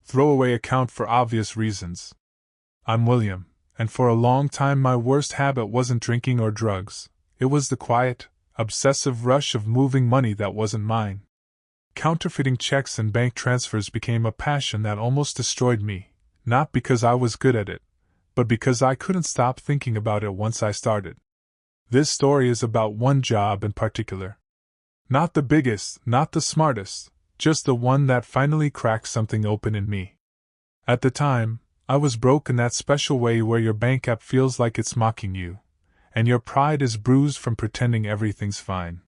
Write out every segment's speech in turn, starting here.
Throwaway account for obvious reasons. I'm William, and for a long time my worst habit wasn't drinking or drugs, it was the quiet, obsessive rush of moving money that wasn't mine. Counterfeiting checks and bank transfers became a passion that almost destroyed me, not because I was good at it, but because I couldn't stop thinking about it once I started. This story is about one job in particular. Not the biggest, not the smartest, just the one that finally cracked something open in me. At the time, I was broke in that special way where your bank app feels like it's mocking you, and your pride is bruised from pretending everything's fine.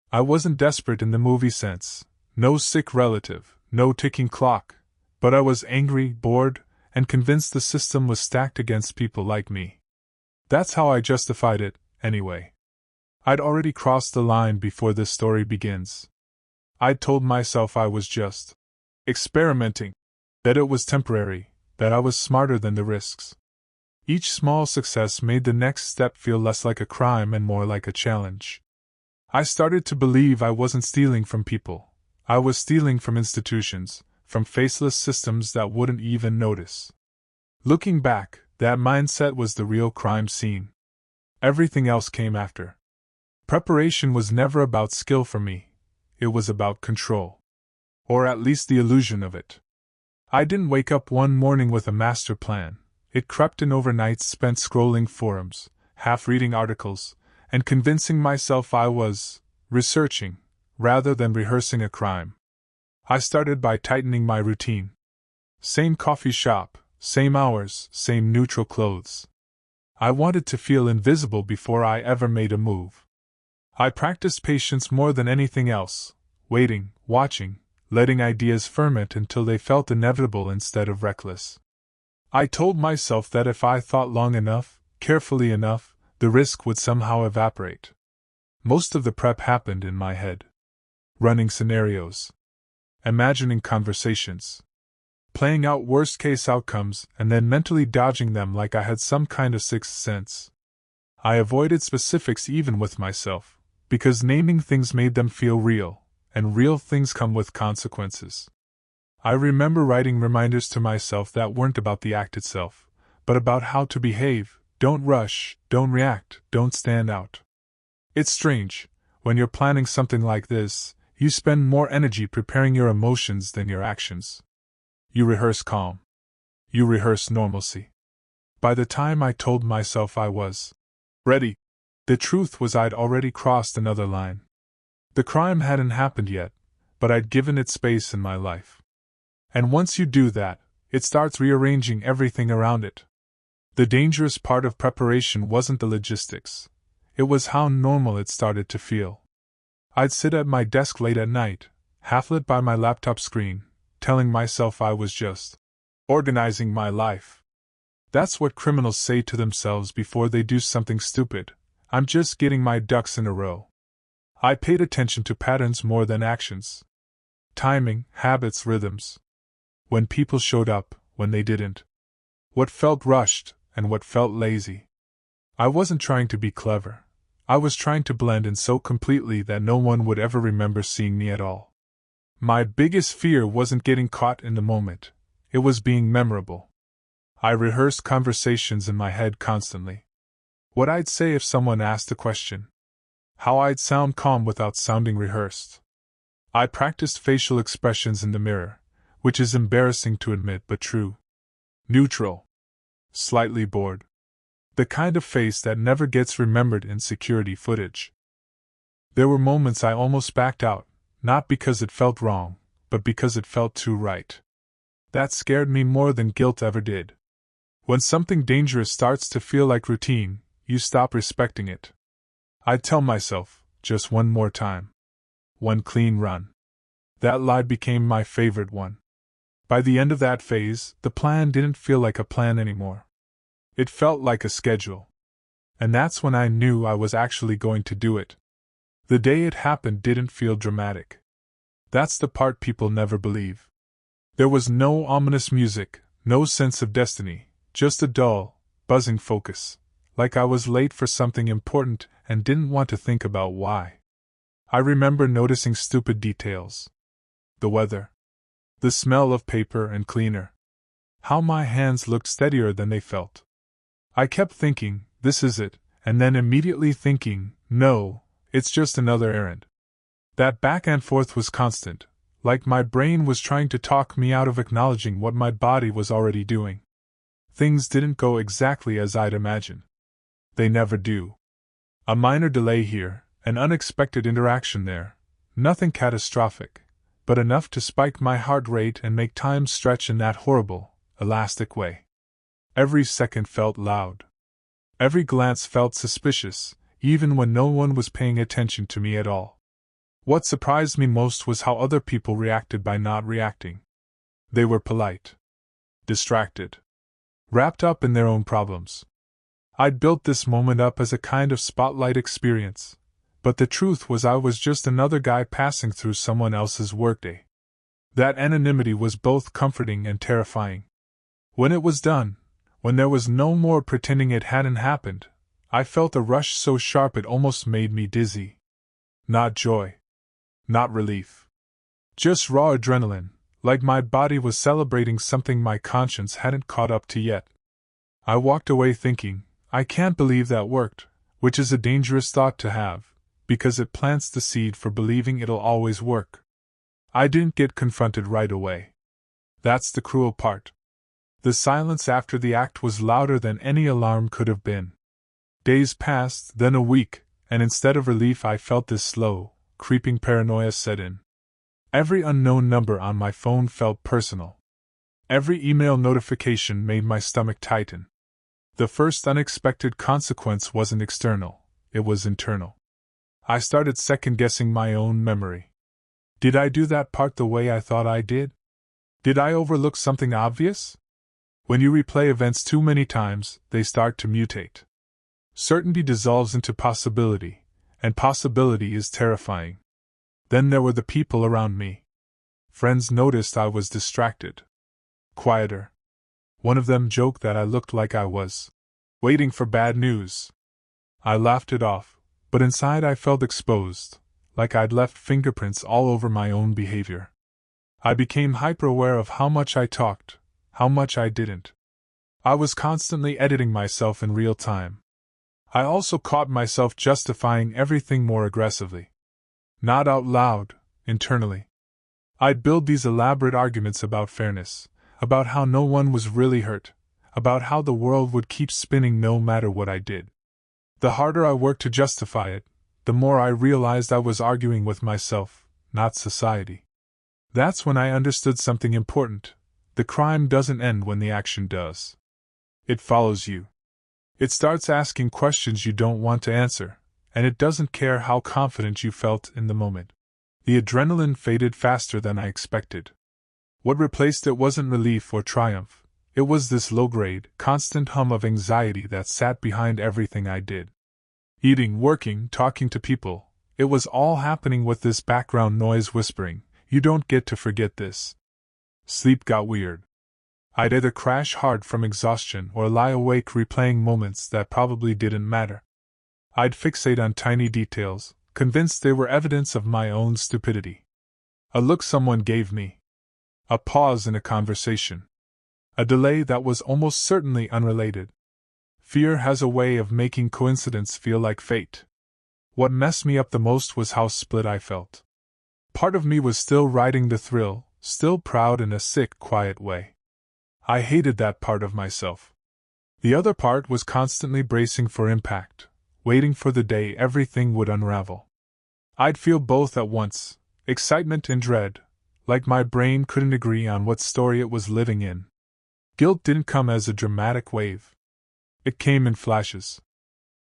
I wasn't desperate in the movie sense, no sick relative, no ticking clock, but I was angry, bored, and convinced the system was stacked against people like me. That's how I justified it, anyway. I'd already crossed the line before this story begins. I'd told myself I was just experimenting, that it was temporary, that I was smarter than the risks. Each small success made the next step feel less like a crime and more like a challenge. I started to believe I wasn't stealing from people. I was stealing from institutions, from faceless systems that wouldn't even notice. Looking back, that mindset was the real crime scene. Everything else came after. Preparation was never about skill for me. It was about control. Or at least the illusion of it. I didn't wake up one morning with a master plan. It crept in overnights spent scrolling forums, half-reading articles, and convincing myself I was researching, rather than rehearsing a crime. I started by tightening my routine. Same coffee shop, same hours, same neutral clothes. I wanted to feel invisible before I ever made a move. I practiced patience more than anything else, waiting, watching, letting ideas ferment until they felt inevitable instead of reckless. I told myself that if I thought long enough, carefully enough, the risk would somehow evaporate. Most of the prep happened in my head. Running scenarios. Imagining conversations. Playing out worst-case outcomes and then mentally dodging them like I had some kind of sixth sense. I avoided specifics even with myself, because naming things made them feel real, and real things come with consequences. I remember writing reminders to myself that weren't about the act itself, but about how to behave. Don't rush, don't react, don't stand out. It's strange, when you're planning something like this, you spend more energy preparing your emotions than your actions. You rehearse calm. You rehearse normalcy. By the time I told myself I was ready, the truth was I'd already crossed another line. The crime hadn't happened yet, but I'd given it space in my life. And once you do that, it starts rearranging everything around it. The dangerous part of preparation wasn't the logistics. It was how normal it started to feel. I'd sit at my desk late at night, half lit by my laptop screen, telling myself I was just organizing my life. That's what criminals say to themselves before they do something stupid. I'm just getting my ducks in a row. I paid attention to patterns more than actions. Timing, habits, rhythms. When people showed up, when they didn't. What felt rushed, and what felt lazy. I wasn't trying to be clever. I was trying to blend in so completely that no one would ever remember seeing me at all. My biggest fear wasn't getting caught in the moment. It was being memorable. I rehearsed conversations in my head constantly. What I'd say if someone asked a question. How I'd sound calm without sounding rehearsed. I practiced facial expressions in the mirror, which is embarrassing to admit but true. Neutral. Slightly bored. The kind of face that never gets remembered in security footage. There were moments I almost backed out, not because it felt wrong, but because it felt too right. That scared me more than guilt ever did. When something dangerous starts to feel like routine, you stop respecting it. I'd tell myself, just one more time. One clean run. That lie became my favorite one. By the end of that phase, the plan didn't feel like a plan anymore. It felt like a schedule. And that's when I knew I was actually going to do it. The day it happened didn't feel dramatic. That's the part people never believe. There was no ominous music, no sense of destiny, just a dull, buzzing focus, like I was late for something important and didn't want to think about why. I remember noticing stupid details. The weather. The smell of paper and cleaner. How my hands looked steadier than they felt. I kept thinking, this is it, and then immediately thinking, no, it's just another errand. That back and forth was constant, like my brain was trying to talk me out of acknowledging what my body was already doing. Things didn't go exactly as I'd imagined. They never do. A minor delay here, an unexpected interaction there, nothing catastrophic, but enough to spike my heart rate and make time stretch in that horrible, elastic way. Every second felt loud. Every glance felt suspicious, even when no one was paying attention to me at all. What surprised me most was how other people reacted by not reacting. They were polite, distracted, wrapped up in their own problems. I'd built this moment up as a kind of spotlight experience, but the truth was I was just another guy passing through someone else's workday. That anonymity was both comforting and terrifying. When it was done, when there was no more pretending it hadn't happened, I felt a rush so sharp it almost made me dizzy. Not joy. Not relief. Just raw adrenaline, like my body was celebrating something my conscience hadn't caught up to yet. I walked away thinking, I can't believe that worked, which is a dangerous thought to have, because it plants the seed for believing it'll always work. I didn't get confronted right away. That's the cruel part. The silence after the act was louder than any alarm could have been. Days passed, then a week, and instead of relief I felt this slow, creeping paranoia set in. Every unknown number on my phone felt personal. Every email notification made my stomach tighten. The first unexpected consequence wasn't external, it was internal. I started second-guessing my own memory. Did I do that part the way I thought I did? Did I overlook something obvious? When you replay events too many times, they start to mutate. Certainty dissolves into possibility, and possibility is terrifying. Then there were the people around me. Friends noticed I was distracted. Quieter. One of them joked that I looked like I was waiting for bad news. I laughed it off, but inside I felt exposed, like I'd left fingerprints all over my own behavior. I became hyper-aware of how much I talked, how much I didn't. I was constantly editing myself in real time. I also caught myself justifying everything more aggressively. Not out loud, internally. I'd build these elaborate arguments about fairness, about how no one was really hurt, about how the world would keep spinning no matter what I did. The harder I worked to justify it, the more I realized I was arguing with myself, not society. That's when I understood something important. The crime doesn't end when the action does. It follows you. It starts asking questions you don't want to answer, and it doesn't care how confident you felt in the moment. The adrenaline faded faster than I expected. What replaced it wasn't relief or triumph, it was this low-grade, constant hum of anxiety that sat behind everything I did. Eating, working, talking to people, it was all happening with this background noise whispering, "You don't get to forget this." Sleep got weird. I'd either crash hard from exhaustion or lie awake replaying moments that probably didn't matter. I'd fixate on tiny details, convinced they were evidence of my own stupidity. A look someone gave me. A pause in a conversation. A delay that was almost certainly unrelated. Fear has a way of making coincidence feel like fate. What messed me up the most was how split I felt. Part of me was still riding the thrill, still proud in a sick, quiet way. I hated that part of myself. The other part was constantly bracing for impact, waiting for the day everything would unravel. I'd feel both at once, excitement and dread, like my brain couldn't agree on what story it was living in. Guilt didn't come as a dramatic wave. It came in flashes.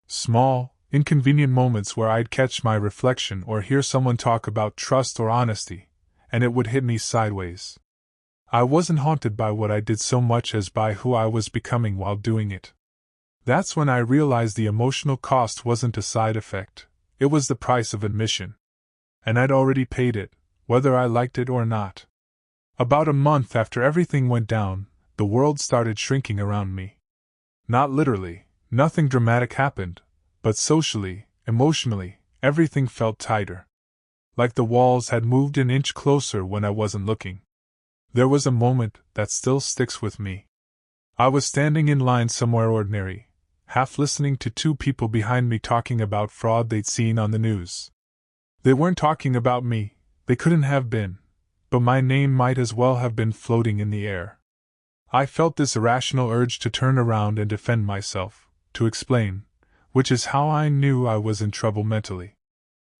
Small, inconvenient moments where I'd catch my reflection or hear someone talk about trust or honesty, and it would hit me sideways. I wasn't haunted by what I did so much as by who I was becoming while doing it. That's when I realized the emotional cost wasn't a side effect, it was the price of admission. And I'd already paid it, whether I liked it or not. About a month after everything went down, the world started shrinking around me. Not literally, nothing dramatic happened, but socially, emotionally, everything felt tighter. Like the walls had moved an inch closer when I wasn't looking. There was a moment that still sticks with me. I was standing in line somewhere ordinary, half listening to two people behind me talking about fraud they'd seen on the news. They weren't talking about me, they couldn't have been, but my name might as well have been floating in the air. I felt this irrational urge to turn around and defend myself, to explain, which is how I knew I was in trouble mentally.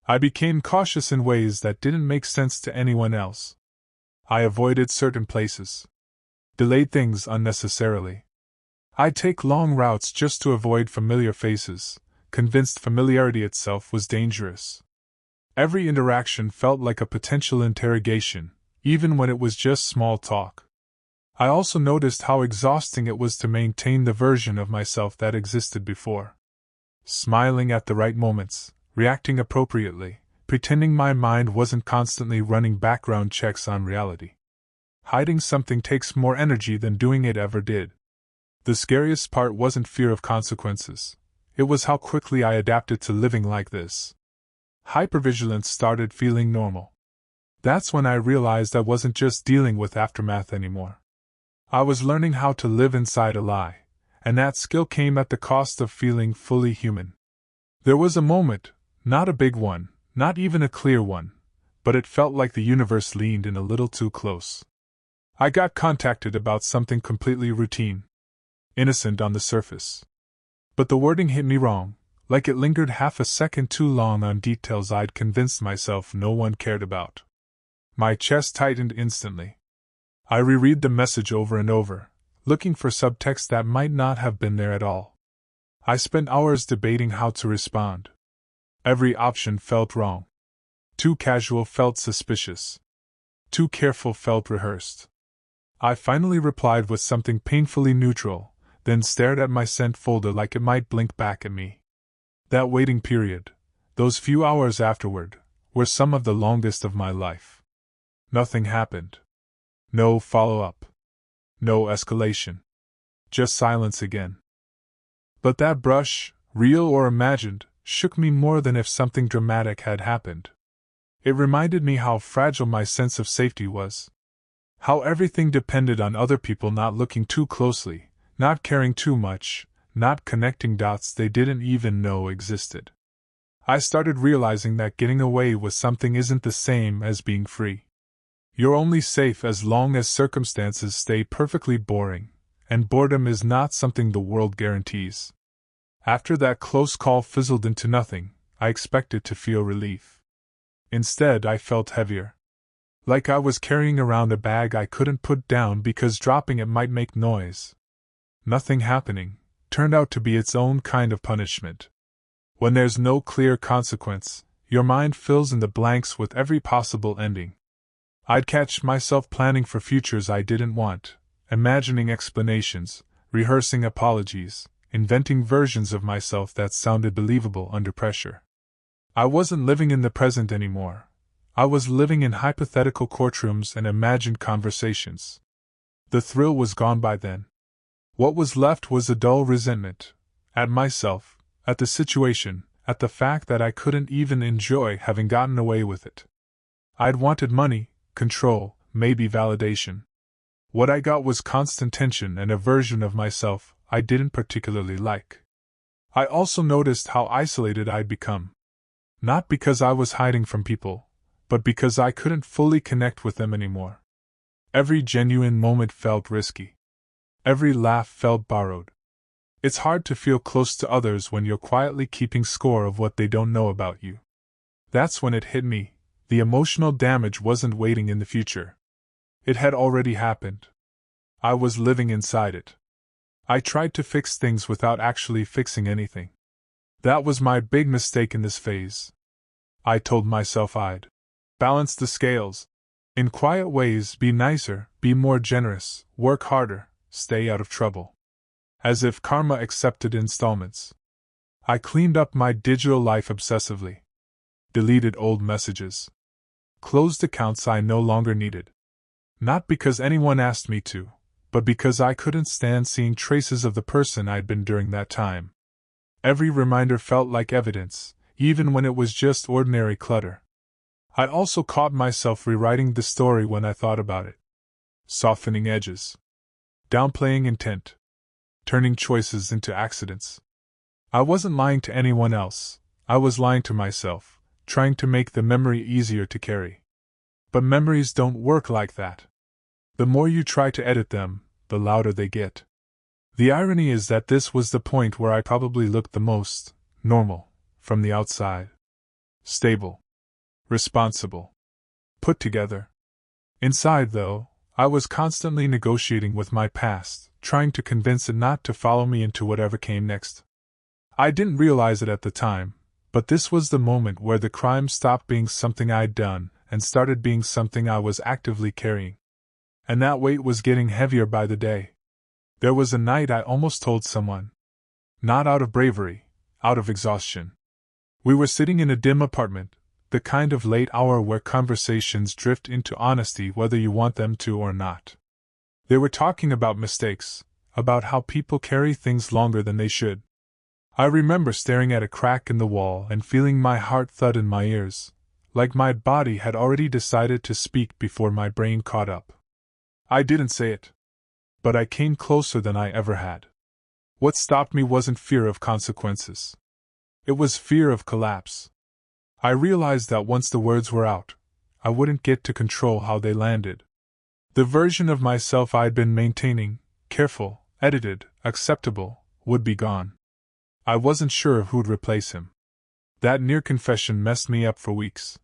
I became cautious in ways that didn't make sense to anyone else. I avoided certain places. Delayed things unnecessarily. I'd take long routes just to avoid familiar faces, convinced familiarity itself was dangerous. Every interaction felt like a potential interrogation, even when it was just small talk. I also noticed how exhausting it was to maintain the version of myself that existed before. Smiling at the right moments, reacting appropriately, pretending my mind wasn't constantly running background checks on reality. Hiding something takes more energy than doing it ever did. The scariest part wasn't fear of consequences. It was how quickly I adapted to living like this. Hypervigilance started feeling normal. That's when I realized I wasn't just dealing with aftermath anymore. I was learning how to live inside a lie, and that skill came at the cost of feeling fully human. There was a moment, not a big one, not even a clear one, but it felt like the universe leaned in a little too close. I got contacted about something completely routine. Innocent on the surface. But the wording hit me wrong, like it lingered half a second too long on details I'd convinced myself no one cared about. My chest tightened instantly. I reread the message over and over, looking for subtext that might not have been there at all. I spent hours debating how to respond. Every option felt wrong. Too casual felt suspicious. Too careful felt rehearsed. I finally replied with something painfully neutral, then stared at my sent folder like it might blink back at me. That waiting period, those few hours afterward, were some of the longest of my life. Nothing happened. No follow-up. No escalation. Just silence again. But that brush, real or imagined, shook me more than if something dramatic had happened. It reminded me how fragile my sense of safety was. How everything depended on other people not looking too closely, not caring too much, not connecting dots they didn't even know existed. I started realizing that getting away with something isn't the same as being free. You're only safe as long as circumstances stay perfectly boring, and boredom is not something the world guarantees. After that close call fizzled into nothing, I expected to feel relief. Instead, I felt heavier. Like I was carrying around a bag I couldn't put down because dropping it might make noise. Nothing happening turned out to be its own kind of punishment. When there's no clear consequence, your mind fills in the blanks with every possible ending. I'd catch myself planning for futures I didn't want, imagining explanations, rehearsing apologies, inventing versions of myself that sounded believable under pressure. I wasn't living in the present anymore. I was living in hypothetical courtrooms and imagined conversations. The thrill was gone by then. What was left was a dull resentment, at myself, at the situation, at the fact that I couldn't even enjoy having gotten away with it. I'd wanted money, control, maybe validation. What I got was constant tension and a version of myself I didn't particularly like. I also noticed how isolated I'd become. Not because I was hiding from people, but because I couldn't fully connect with them anymore. Every genuine moment felt risky. Every laugh felt borrowed. It's hard to feel close to others when you're quietly keeping score of what they don't know about you. That's when it hit me. The emotional damage wasn't waiting in the future. It had already happened. I was living inside it. I tried to fix things without actually fixing anything. That was my big mistake in this phase. I told myself I'd balance the scales. In quiet ways, be nicer, be more generous, work harder, stay out of trouble. As if karma accepted installments. I cleaned up my digital life obsessively. Deleted old messages. Closed accounts I no longer needed. Not because anyone asked me to, but because I couldn't stand seeing traces of the person I'd been during that time. Every reminder felt like evidence, even when it was just ordinary clutter. I also caught myself rewriting the story when I thought about it. softening edges, downplaying intent, turning choices into accidents. I wasn't lying to anyone else, I was lying to myself, trying to make the memory easier to carry. But memories don't work like that. The more you try to edit them, the louder they get. The irony is that this was the point where I probably looked the most normal from the outside. Stable. Responsible. Put together. Inside, though, I was constantly negotiating with my past, trying to convince it not to follow me into whatever came next. I didn't realize it at the time, but this was the moment where the crime stopped being something I'd done and started being something I was actively carrying. And that weight was getting heavier by the day. There was a night I almost told someone. Not out of bravery, out of exhaustion. We were sitting in a dim apartment, the kind of late hour where conversations drift into honesty whether you want them to or not. They were talking about mistakes, about how people carry things longer than they should. I remember staring at a crack in the wall and feeling my heart thud in my ears, like my body had already decided to speak before my brain caught up. I didn't say it. But I came closer than I ever had. What stopped me wasn't fear of consequences. It was fear of collapse. I realized that once the words were out, I wouldn't get to control how they landed. The version of myself I'd been maintaining, careful, edited, acceptable, would be gone. I wasn't sure who'd replace him. That near confession messed me up for weeks.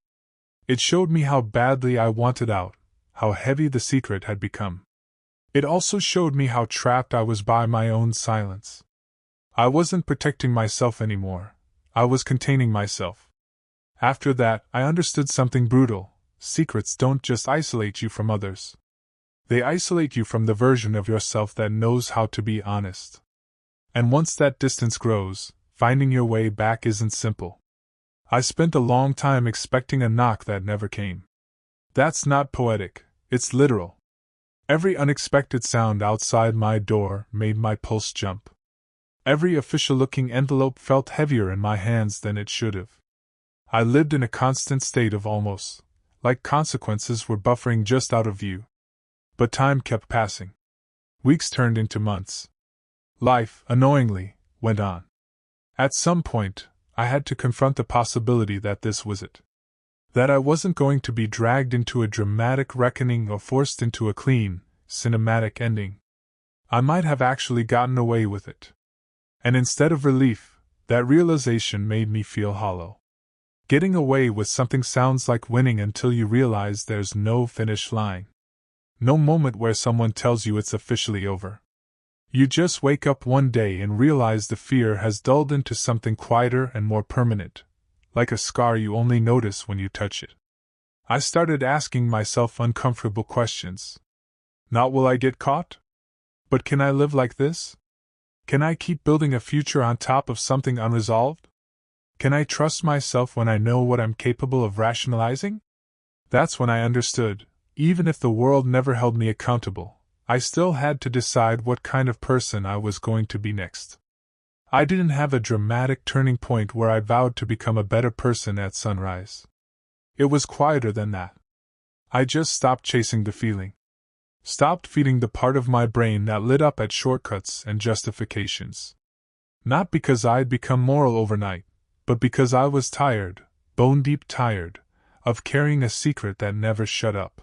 It showed me how badly I wanted out, how heavy the secret had become. It also showed me how trapped I was by my own silence. I wasn't protecting myself anymore. I was containing myself. After that, I understood something brutal. Secrets don't just isolate you from others. They isolate you from the version of yourself that knows how to be honest. And once that distance grows, finding your way back isn't simple. I spent a long time expecting a knock that never came. That's not poetic, it's literal. Every unexpected sound outside my door made my pulse jump. Every official-looking envelope felt heavier in my hands than it should have. I lived in a constant state of almost, like consequences were buffering just out of view. But time kept passing. Weeks turned into months. Life, annoyingly, went on. At some point, I had to confront the possibility that this was it. That I wasn't going to be dragged into a dramatic reckoning or forced into a clean, cinematic ending. I might have actually gotten away with it. And instead of relief, that realization made me feel hollow. Getting away with something sounds like winning until you realize there's no finish line. No moment where someone tells you it's officially over. You just wake up one day and realize the fear has dulled into something quieter and more permanent, like a scar you only notice when you touch it. I started asking myself uncomfortable questions. Not will I get caught? But can I live like this? Can I keep building a future on top of something unresolved? Can I trust myself when I know what I'm capable of rationalizing? That's when I understood, even if the world never held me accountable, I still had to decide what kind of person I was going to be next. I didn't have a dramatic turning point where I vowed to become a better person at sunrise. It was quieter than that. I just stopped chasing the feeling. Stopped feeding the part of my brain that lit up at shortcuts and justifications. Not because I'd become moral overnight, but because I was tired, bone-deep tired, of carrying a secret that never shut up.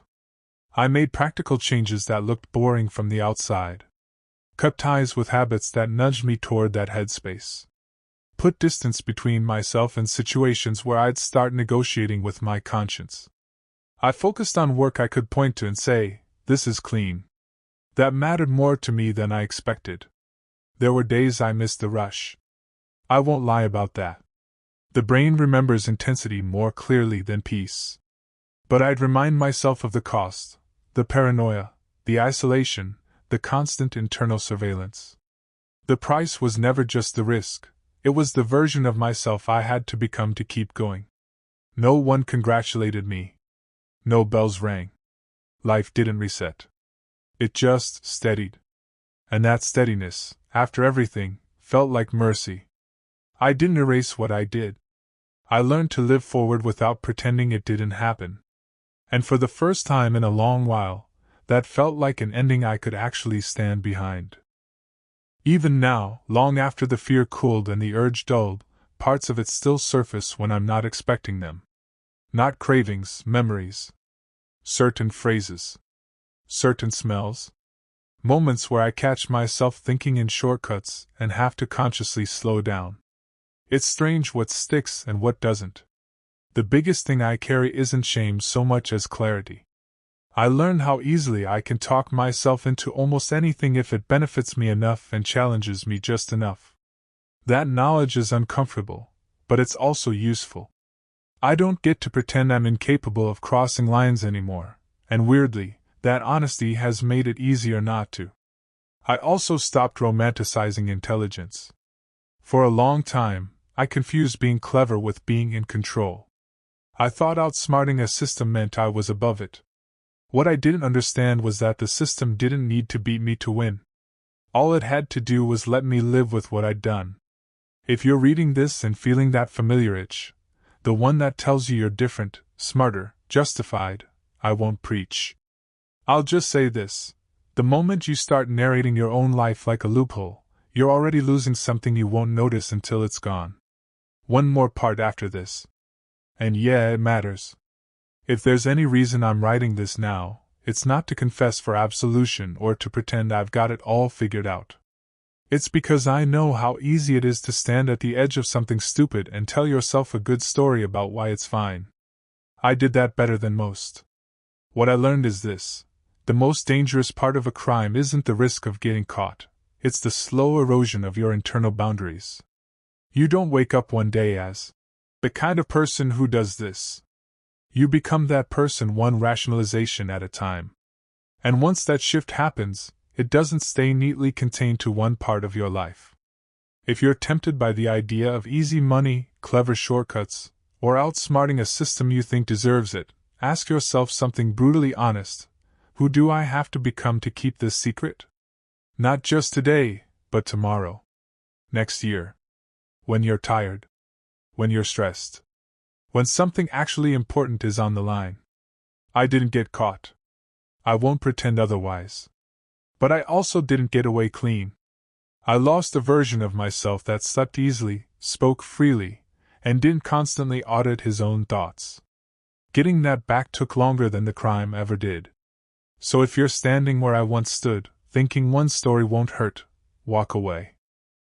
I made practical changes that looked boring from the outside. Cut ties with habits that nudged me toward that headspace. Put distance between myself and situations where I'd start negotiating with my conscience. I focused on work I could point to and say, "This is clean." That mattered more to me than I expected. There were days I missed the rush. I won't lie about that. The brain remembers intensity more clearly than peace. But I'd remind myself of the cost, the paranoia, the isolation, the constant internal surveillance. The price was never just the risk, it was the version of myself I had to become to keep going. No one congratulated me. No bells rang. Life didn't reset. It just steadied. And that steadiness, after everything, felt like mercy. I didn't erase what I did. I learned to live forward without pretending it didn't happen. And for the first time in a long while, that felt like an ending I could actually stand behind. Even now, long after the fear cooled and the urge dulled, parts of it still surface when I'm not expecting them. Not cravings, memories. Certain phrases. Certain smells. Moments where I catch myself thinking in shortcuts and have to consciously slow down. It's strange what sticks and what doesn't. The biggest thing I carry isn't shame so much as clarity. I learned how easily I can talk myself into almost anything if it benefits me enough and challenges me just enough. That knowledge is uncomfortable, but it's also useful. I don't get to pretend I'm incapable of crossing lines anymore, and weirdly, that honesty has made it easier not to. I also stopped romanticizing intelligence. For a long time, I confused being clever with being in control. I thought outsmarting a system meant I was above it. What I didn't understand was that the system didn't need to beat me to win. All it had to do was let me live with what I'd done. If you're reading this and feeling that familiar itch, the one that tells you you're different, smarter, justified, I won't preach. I'll just say this: the moment you start narrating your own life like a loophole, you're already losing something you won't notice until it's gone. One more part after this. And yeah, it matters. If there's any reason I'm writing this now, it's not to confess for absolution or to pretend I've got it all figured out. It's because I know how easy it is to stand at the edge of something stupid and tell yourself a good story about why it's fine. I did that better than most. What I learned is this: the most dangerous part of a crime isn't the risk of getting caught, it's the slow erosion of your internal boundaries. You don't wake up one day as the kind of person who does this. You become that person one rationalization at a time. And once that shift happens, it doesn't stay neatly contained to one part of your life. If you're tempted by the idea of easy money, clever shortcuts, or outsmarting a system you think deserves it, ask yourself something brutally honest: who do I have to become to keep this secret? Not just today, but tomorrow. Next year. When you're tired. When you're stressed. When something actually important is on the line. I didn't get caught. I won't pretend otherwise. But I also didn't get away clean. I lost a version of myself that slept easily, spoke freely, and didn't constantly audit his own thoughts. Getting that back took longer than the crime ever did. So if you're standing where I once stood, thinking one story won't hurt, walk away.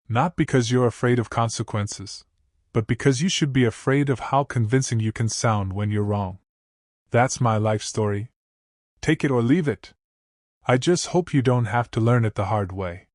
Not because you're afraid of consequences, but because you should be afraid of how convincing you can sound when you're wrong. That's my life story. Take it or leave it. I just hope you don't have to learn it the hard way.